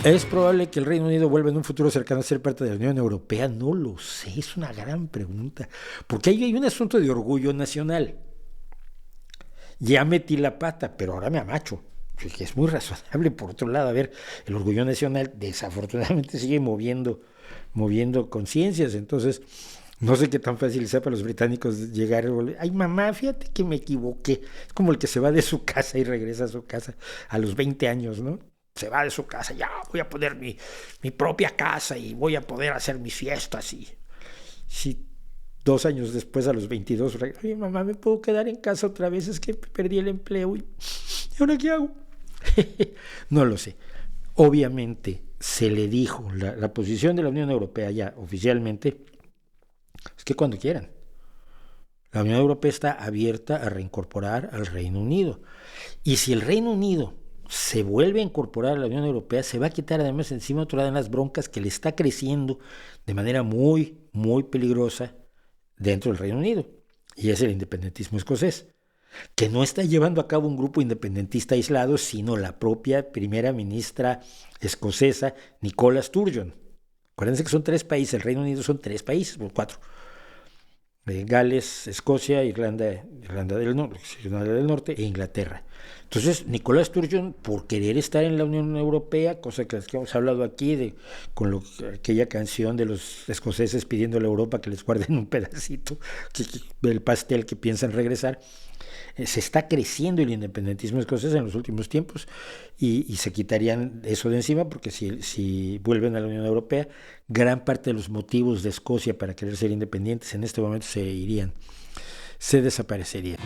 ¿Es probable que el Reino Unido vuelva en un futuro cercano a ser parte de la Unión Europea? No lo sé, es una gran pregunta. Porque ahí hay un asunto de orgullo nacional. Ya metí la pata, pero ahora me amacho. Que es muy razonable. Por otro lado, a ver, el orgullo nacional desafortunadamente sigue moviendo conciencias. Entonces, no sé qué tan fácil sea para los británicos llegar y volver. Ay, mamá, fíjate que me equivoqué. Es como el que se va de su casa y regresa a su casa a los 20 años, ¿no? Se va de su casa, ya voy a poner mi propia casa y voy a poder hacer mis fiestas. Y si 2 años después, a los 22, oye, mamá, ¿me puedo quedar en casa otra vez? Es que perdí el empleo y ¿ahora qué hago? No lo sé. Obviamente se le dijo, la posición de la Unión Europea ya oficialmente es que cuando quieran. La Unión Europea está abierta a reincorporar al Reino Unido. Y si el Reino Unido se vuelve a incorporar a la Unión Europea, se va a quitar además encima otra de las broncas que le está creciendo de manera muy, muy peligrosa dentro del Reino Unido. Y es el independentismo escocés, que no está llevando a cabo un grupo independentista aislado, sino la propia primera ministra escocesa, Nicola Sturgeon. Acuérdense que son 3 países, el Reino Unido son 3 países, o 4. Gales, Escocia, Irlanda del Norte e Inglaterra. Entonces, Nicolás Sturgeon, por querer estar en la Unión Europea, cosa que hemos hablado aquí, aquella canción de los escoceses pidiéndole a Europa que les guarden un pedacito del pastel que piensan regresar, se está creciendo el independentismo escocés en los últimos tiempos y se quitarían eso de encima porque si vuelven a la Unión Europea, gran parte de los motivos de Escocia para querer ser independientes en este momento se desaparecerían.